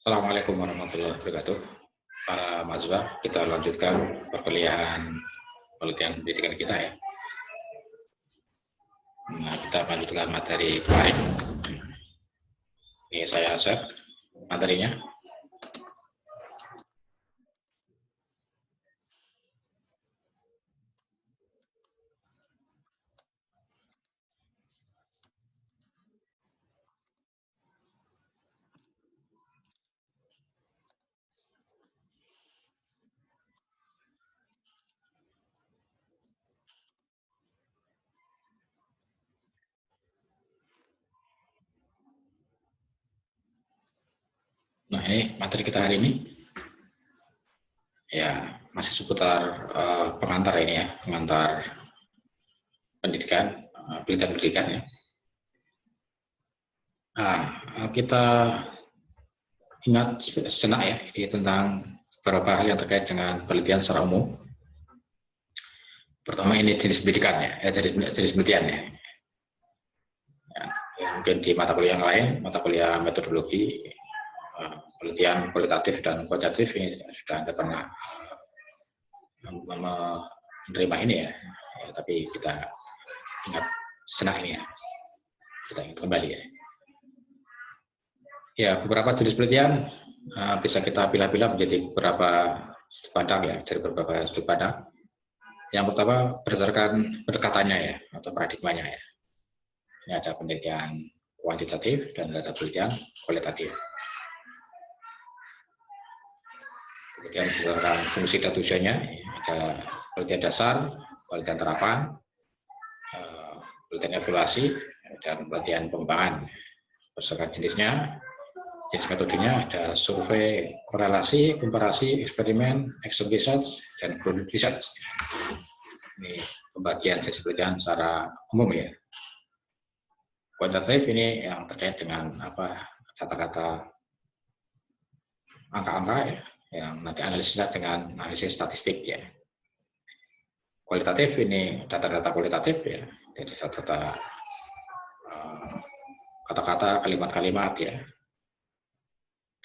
Assalamualaikum warahmatullahi wabarakatuh. Para mahasiswa, kita lanjutkan perkuliahan penelitian pendidikan kita ya. Nah, kita lanjutkan materi kemarin. Ini saya share materinya. Nah, ini materi kita hari ini. Ya, masih seputar pengantar ini ya, pengantar pendidikan, penelitian pendidikan ya. Nah, kita ingat sejenak ya, ini tentang beberapa hal yang terkait dengan penelitian secara umum. Pertama ini jenis pendidikan ya, jenis penelitian ya. Ya, mungkin di mata kuliah yang lain, mata kuliah metodologi, penelitian kualitatif dan kuantitatif ini sudah Anda pernah menerima ini ya, tapi kita ingat sejenak ini ya, kita ingat kembali ya. Ya, beberapa jenis penelitian bisa kita pilih-pilih menjadi beberapa sudut pandang ya, dari beberapa sudut pandang. Yang pertama berdasarkan pendekatannya ya, atau paradigmanya ya. Ini ada penelitian kuantitatif dan ada penelitian kualitatif. Kemudian berdasarkan fungsi dan tujuannya, ada penelitian dasar, penelitian terapan, penelitian evaluasi, dan penelitian pengembangan. Berdasarkan jenisnya, jenis metodenya ada survei, korelasi, komparasi, eksperimen, action research, dan grounded research. Ini pembagian jenis penelitian secara umum ya. Kuantitatif ini yang terkait dengan kata-kata angka-angka ya, yang nanti analisisnya dengan analisis statistik ya. Kualitatif ini data-data kualitatif ya, jadi data kata-kata, kalimat-kalimat ya,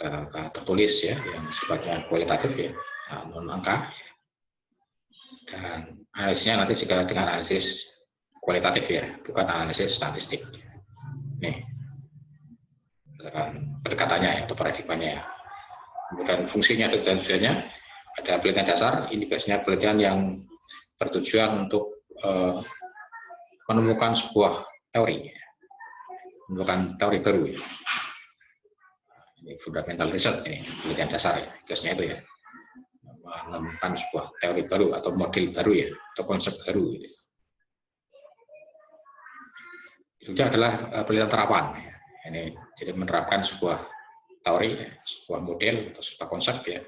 data tertulis ya, yang sifatnya kualitatif ya, non angka. Dan analisisnya nanti juga dengan analisis kualitatif ya, bukan analisis statistik. Nih, pendekatannya ya, atau paradigmanya ya. Kemudian fungsinya dan tujuannya, ada penelitian dasar, ini biasanya penelitian yang bertujuan untuk menemukan sebuah teori, menemukan teori baru ya. Ini fundamental research, ini penelitian dasar ya, biasanya itu ya, menemukan sebuah teori baru atau model baru ya, atau konsep baru gitu. Itu adalah penelitian terapan ya. Ini jadi menerapkan sebuah teori, sebuah model, atau sebuah konsep ya.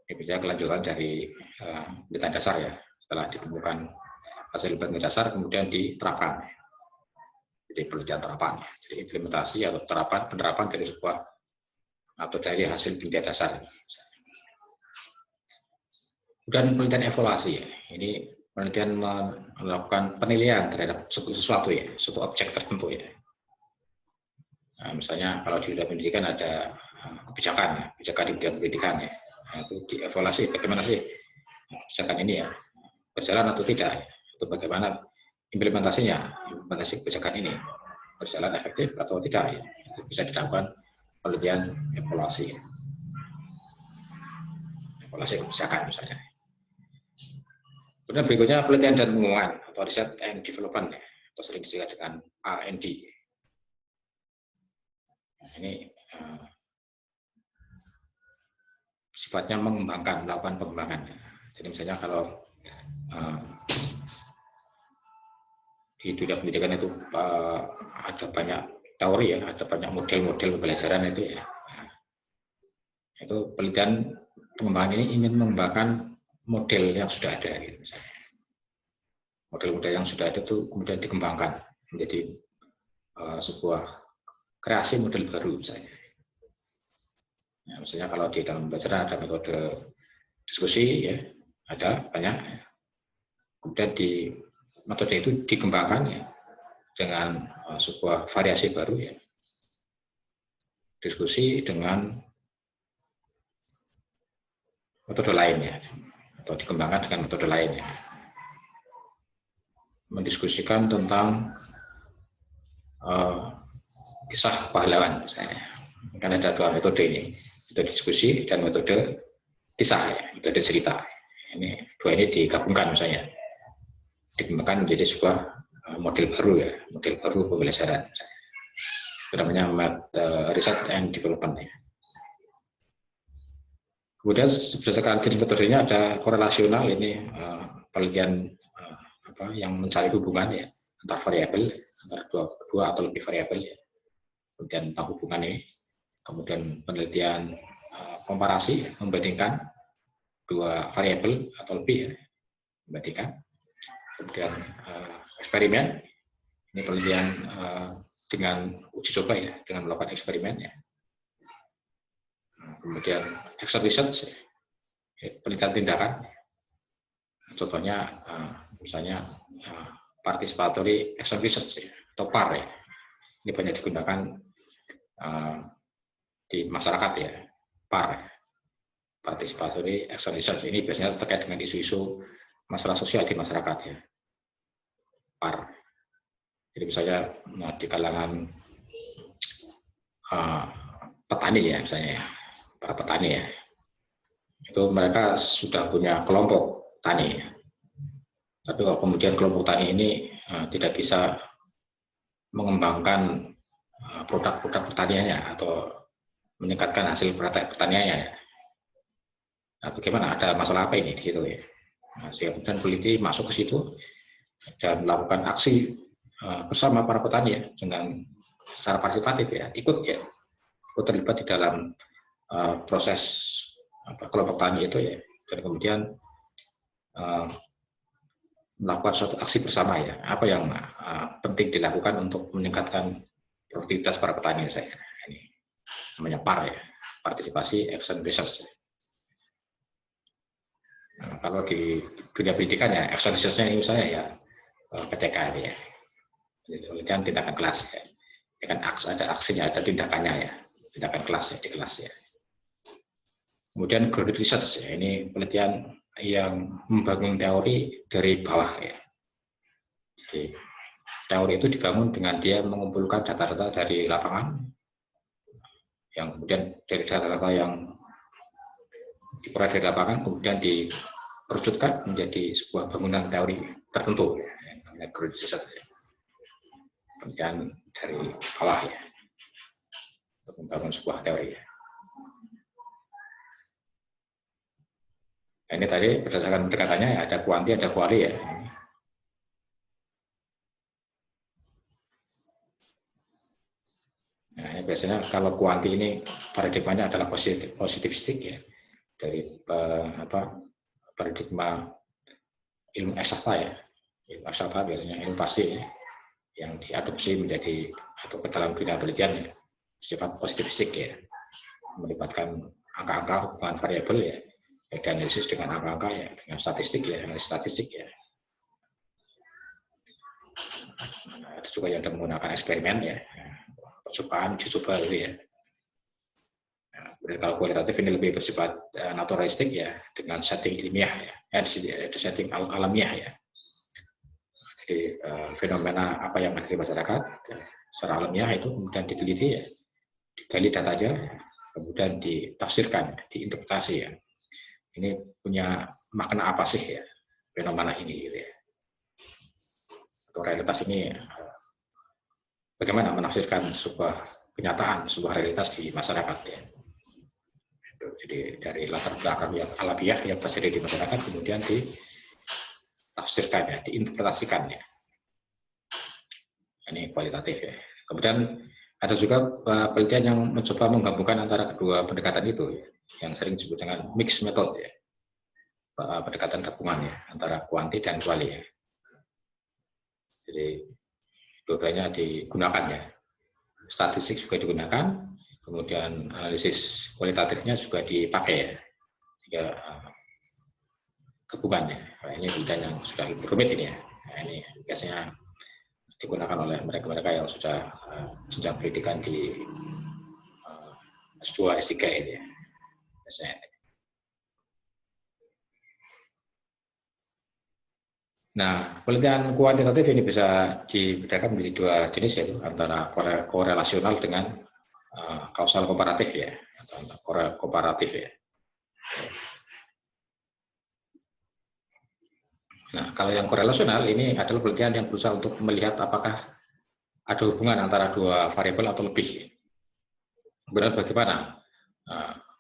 Ini bisa kelanjutan dari penelitian dasar ya. Setelah ditemukan hasil penelitian dasar, kemudian diterapkan. Jadi penelitian terapan. Jadi implementasi atau penerapan dari sebuah atau dari hasil penelitian dasar. Dan penelitian evaluasi ya. Ini penelitian melakukan penilaian terhadap sesuatu ya, suatu objek tertentu ya. Nah, misalnya kalau di dunia pendidikan ada kebijakan di bidang pendidikan ya, nah, itu dievaluasi bagaimana sih kebijakan ini ya, berjalan atau tidak, itu bagaimana implementasi kebijakan ini berjalan efektif atau tidak ya, itu bisa dilakukan penelitian evaluasi kebijakan misalnya. Kemudian berikutnya penelitian dan pengembangan atau research and development ya, atau sering disingkat dengan R&D. Nah, ini sifatnya mengembangkan, melakukan pengembangan. Jadi misalnya kalau di dunia pendidikan itu ada banyak teori ya, ada banyak model-model pembelajaran itu ya. Itu penelitian pengembangan ini ingin mengembangkan model yang sudah ada, gitu misalnya. Model-model yang sudah ada itu kemudian dikembangkan menjadi sebuah kreasi model baru misalnya. Ya, misalnya kalau di dalam pembelajaran ada metode diskusi ya, ada banyak. Kemudian di metode itu dikembangkan ya dengan sebuah variasi baru ya. diskusi dengan metode lain ya, atau dikembangkan dengan metode lain ya. Mendiskusikan tentang kisah pahlawan misalnya. Kan ada dua metode ini, metode diskusi dan metode kisah ya, metode cerita. Ini dua ini digabungkan misalnya, dikembangkan menjadi sebuah model baru ya, model baru pembelajaran. Itu namanya research and development ya. Kemudian berdasarkan jenis metodenya ada korelasional, ini penelitian yang mencari hubungan ya antar variabel, antara dua atau lebih variabel ya. Penelitian tentang hubungan ini. Kemudian penelitian komparasi, membandingkan dua variabel atau lebih ya, membandingkan. Kemudian eksperimen, ini penelitian dengan uji coba ya, dengan melakukan eksperimen ya. Kemudian action research, penelitian tindakan. Contohnya misalnya participatory action research ya, atau PAR ya. Ini banyak digunakan di masyarakat ya, PAR, participatory action research. Ini biasanya terkait dengan isu-isu masalah sosial di masyarakat ya, PAR. Jadi misalnya di kalangan petani ya, misalnya ya, para petani ya, itu mereka sudah punya kelompok tani ya. Tapi kalau kemudian kelompok tani ini tidak bisa mengembangkan produk-produk pertaniannya atau meningkatkan hasil pertaniannya ya. Nah, bagaimana, ada masalah apa ini di situ ya. Nah, sehingga kemudian peneliti masuk ke situ dan melakukan aksi bersama para petani ya, dengan secara partisipatif ya, ikut terlibat di dalam proses kelompok tani itu ya, dan kemudian melakukan suatu aksi bersama ya, apa yang penting dilakukan untuk meningkatkan produktivitas para petani saya. Ini namanya PAR ya, partisipasi action research. Nah, kalau di dunia pendidikan ya, action research-nya ini misalnya ya PTK ya, penelitian tindakan kelas ya. Kan ada aksinya, ada tindakannya ya, tindakan kelas ya, di kelas ya. Kemudian grounded research ya, ini penelitian yang membangun teori dari bawah ya. Jadi, teori itu dibangun dengan dia mengumpulkan data-data dari lapangan, yang kemudian dari data-data yang diperoleh dari lapangan kemudian diperwujudkan menjadi sebuah bangunan teori tertentu ya, namanya grounded research ya. Penelitian dari bawah ya, untuk membangun sebuah teori ya. Nah, ini tadi berdasarkan pendekatannya ya, ada kuanti, ada kuali ya. Nah, ini biasanya kalau kuanti ini paradigmanya adalah positivistik ya, dari paradigma ilmu eksakta ya. Ilmu eksakta biasanya ilmu pasti ya, yang diadopsi menjadi atau ke dalam dunia penelitian ya, sifat positivistik ya, melibatkan angka-angka, hubungan variabel ya, analisis dengan angka-angka ya, dengan statistik ya, analisis statistik ya. Nah, ada juga yang menggunakan eksperimen ya, percobaan, uji coba gitu ya. Nah, kalau kualitatif ini lebih bersifat naturalistik ya, dengan setting ilmiah ya, ada setting alamiah ya. Jadi fenomena apa yang ada di masyarakat secara alamiah itu kemudian diteliti ya, digali datanya, kemudian ditafsirkan, diinterpretasi ya. Ini punya makna apa sih ya fenomena ini gitu ya, atau realitas ini, bagaimana menafsirkan sebuah kenyataan, sebuah realitas di masyarakat ya. Jadi dari latar belakang yang alamiah yang terjadi di masyarakat kemudian ditafsirkan ya, diinterpretasikan ya. Ini kualitatif ya. Kemudian ada juga penelitian yang mencoba menggabungkan antara kedua pendekatan itu ya, yang sering disebut dengan mixed method ya, pendekatan gabungan ya, antara kuanti dan kuali ya. Jadi dua-duanya digunakan ya, statistik juga digunakan, kemudian analisis kualitatifnya juga dipakai ya, jika gabungannya. Nah, ini penelitian yang sudah lebih rumit ini ya. Nah, ini biasanya digunakan oleh mereka-mereka yang sudah jenjang pendidikan di S2, S3 itu ya. Biasanya. Nah, penelitian kuantitatif ini bisa dibedakan menjadi dua jenis, yaitu antara korelasional dengan kausal komparatif ya, atau komparatif ya. Nah, kalau yang korelasional ini adalah penelitian yang berusaha untuk melihat apakah ada hubungan antara dua variabel atau lebih. Kemudian bagaimana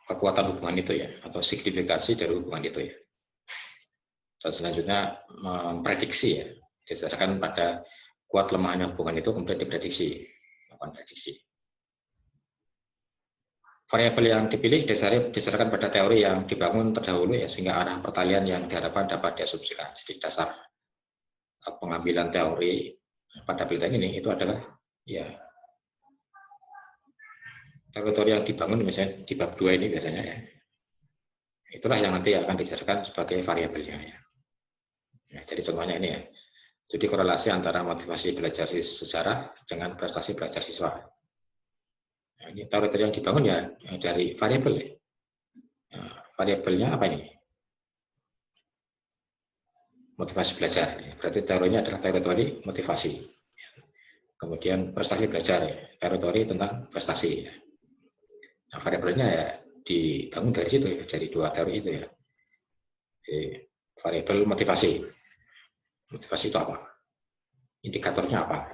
kekuatan hubungan itu ya, atau signifikansi dari hubungan itu ya. Dan selanjutnya memprediksi ya, didasarkan pada kuat lemahnya hubungan itu kemudian diprediksi, melakukan prediksi. Variabel yang dipilih didasarkan pada teori yang dibangun terdahulu ya, sehingga arah pertalian yang diharapkan dapat diasumsikan. Jadi dasar pengambilan teori pada penelitian ini itu adalah ya teori yang dibangun misalnya di bab 2 ini biasanya ya. Itulah yang nanti akan dijadikan sebagai variabelnya ya. Nah, jadi contohnya ini ya. Jadi korelasi antara motivasi belajar sejarah dengan prestasi belajar siswa. Nah, ini teori yang dibangun ya dari variabel ya. Nah, variabelnya apa ini? Motivasi belajar. Berarti teorinya adalah teori motivasi. Kemudian prestasi belajar, teori tentang prestasi. Nah, variabelnya ya dibangun dari situ ya, dari dua teori itu ya. Jadi, variabel motivasi. Motivasi itu apa? Indikatornya apa?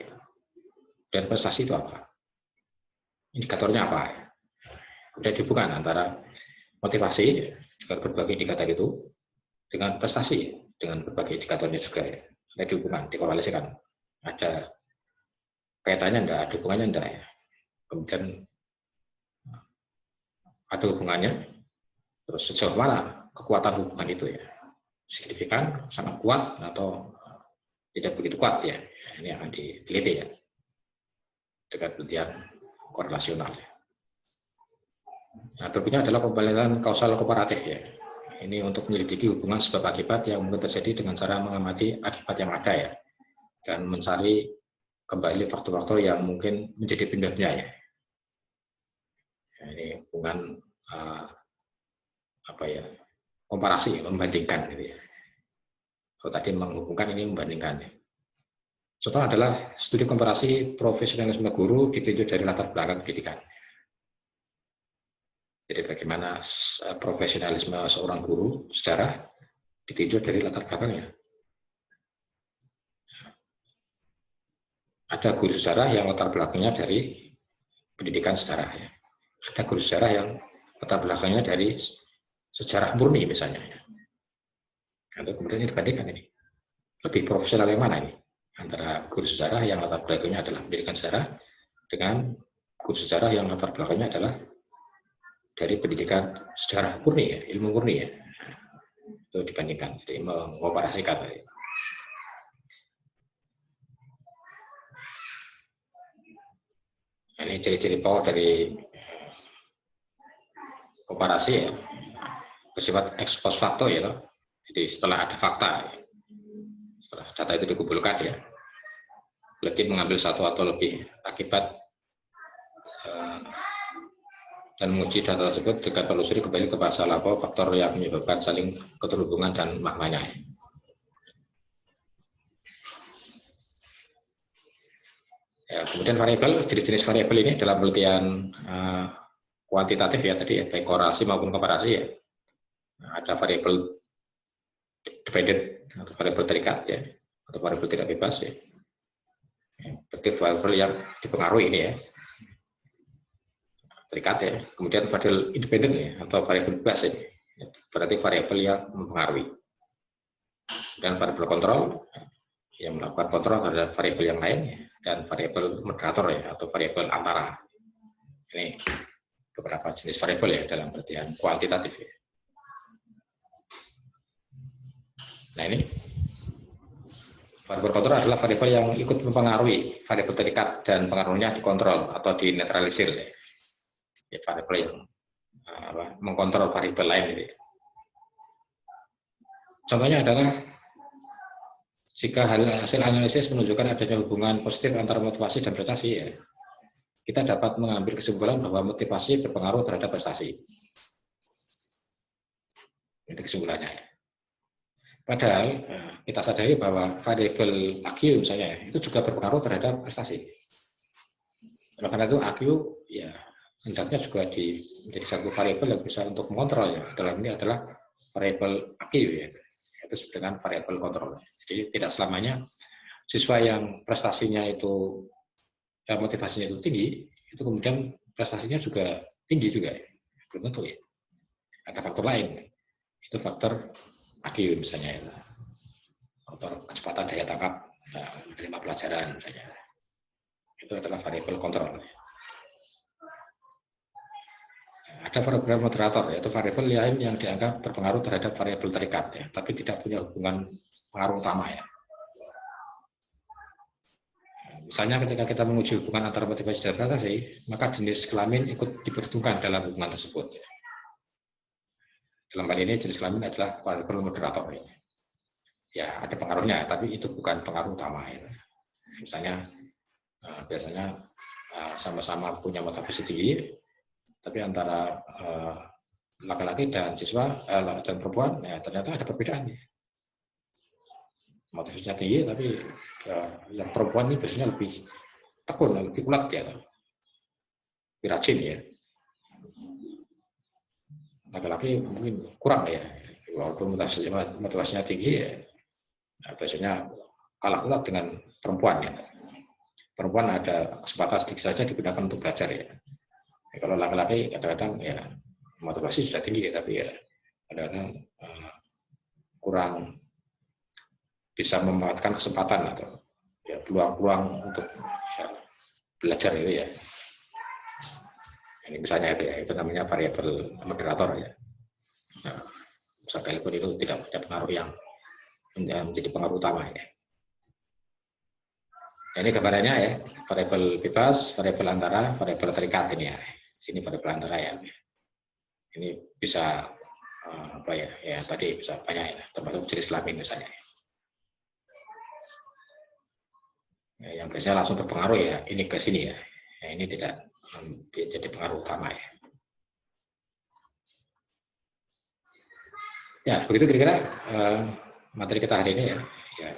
Dan prestasi itu apa? Indikatornya apa? Udah dihubungkan antara motivasi dengan berbagai indikator itu dengan prestasi dengan berbagai indikatornya juga ya. Ada dihubungkan, dikorelasikan. Ada kaitannya enggak? Ada hubungannya enggak ya? Kemudian ada hubungannya. Terus sejauh mana kekuatan hubungan itu ya? Signifikan, sangat kuat atau tidak begitu kuat ya. Ini akan diteliti ya dengan penelitian korelasional. Nah, berikutnya adalah penelitian kausal komparatif ya. Ini untuk menyelidiki hubungan sebab akibat yang mungkin terjadi dengan cara mengamati akibat yang ada ya, dan mencari kembali faktor-faktor yang mungkin menjadi penyebabnya ya. Nah, ini hubungan apa ya? Komparasi, membandingkan gitu ya. Kalau tadi menghubungkan, ini membandingkan. Contoh adalah studi komparasi profesionalisme guru ditinjau dari latar belakang pendidikan. Jadi bagaimana profesionalisme seorang guru sejarah ditinjau dari latar belakangnya. Ada guru sejarah yang latar belakangnya dari pendidikan sejarah. Ya. Ada guru sejarah yang latar belakangnya dari sejarah murni misalnya. Atau kemudian ini dibandingkan ini. Lebih profesional yang mana ini? Antara guru sejarah yang latar belakangnya adalah pendidikan sejarah dengan guru sejarah yang latar belakangnya adalah dari pendidikan sejarah murni ya, ilmu murni ya. Itu dibandingkan, jadi mengoperasikan. Ini ciri-ciri pokok dari komparasi ya, bersifat ex post facto ya, jadi setelah ada fakta, setelah data itu dikumpulkan ya, berarti mengambil satu atau lebih akibat dan menguji data tersebut dengan penelusuri kembali ke pasal apa faktor yang menyebabkan saling keterhubungan dan maknanya. Ya, kemudian variabel, jenis-jenis variabel ini dalam penelitian kuantitatif ya tadi ya, baik korelasi maupun komparasi ya. Nah, ada variabel dependent atau variabel terikat ya, atau variabel tidak bebas ya. Berarti variabel yang dipengaruhi ini ya, terikat ya. Kemudian variabel independen ya, atau variabel bebas ya. Berarti variabel yang mempengaruhi. Dan variabel kontrol yang melakukan kontrol terhadap variabel yang lain ya. Dan variabel moderator ya, atau variabel antara. Ini beberapa jenis variabel ya dalam penelitian kuantitatif ya. Nah ini variabel kontrol adalah variabel yang ikut mempengaruhi variabel terikat dan pengaruhnya dikontrol atau dinetralisir ya. Ya, variabel yang mengkontrol variabel lain gitu. Contohnya adalah jika hasil analisis menunjukkan adanya hubungan positif antara motivasi dan prestasi ya. kita dapat mengambil kesimpulan bahwa motivasi berpengaruh terhadap prestasi. Itu kesimpulannya. Ya. Padahal kita sadari bahwa variabel AQ misalnya itu juga berpengaruh terhadap prestasi. Oleh karena itu AQ ya hendaknya juga menjadi satu variabel yang bisa untuk mengontrol ya. Dalam ini adalah variabel AQ ya. Itu disebut dengan variabel kontrol. Jadi tidak selamanya siswa yang prestasinya itu motivasinya itu tinggi, itu kemudian prestasinya juga tinggi juga ya. Belum tentu ya. Ada faktor lain. Itu faktor AQ misalnya itu. Faktor kecepatan daya tangkap menerima pelajaran misalnya. Itu adalah variabel kontrol. Ada variabel moderator, yaitu variabel lain yang dianggap berpengaruh terhadap variabel terikat, ya, tapi tidak punya hubungan pengaruh utama. Ya. Misalnya ketika kita menguji hubungan antara motivasi dan prestasi, maka jenis kelamin ikut diperhitungkan dalam hubungan tersebut. Ya. Dalam hal ini jenis kelamin adalah variabel moderator. Ya. Ya, ada pengaruhnya, tapi itu bukan pengaruh utama. Ya. Misalnya biasanya sama-sama punya motivasi tinggi, tapi antara laki-laki dan siswa dan perempuan ya ternyata ada perbedaan. Motivasinya tinggi, tapi yang perempuan ini biasanya lebih tekun, lebih ulet ya, lebih rajin ya. Laki-laki mungkin kurang ya, walaupun motivasinya tinggi ya, biasanya kalah ulet dengan perempuan ya. Perempuan ada kesempatan sedikit saja digunakan untuk belajar ya. Kalau laki-laki kadang-kadang ya motivasi sudah tinggi, tapi ya kadang-kadang kurang bisa memanfaatkan kesempatan atau ya peluang-peluang untuk ya, belajar itu ya. Ini misalnya itu namanya variabel moderator ya. Nah, sekalipun itu tidak punya pengaruh yang menjadi pengaruh utama ya. Nah, ini gambarannya ya, variabel bebas, variabel antara, variabel terikat ini ya. Sini variabel antara ya. Ini bisa apa ya? Ya tadi bisa banyak ya, termasuk jenis kelamin misalnya. Ya, yang biasanya langsung berpengaruh ya, ini ke sini ya. Ya ini tidak jadi pengaruh utama ya. Ya begitu kira-kira materi kita hari ini ya. Ya.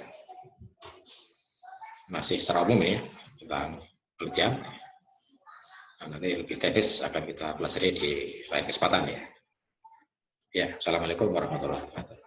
Masih secara umum ya tentang penelitian. Nanti lebih teknis akan kita pelajari di lain kesempatan ya. Ya, assalamualaikum warahmatullahi wabarakatuh.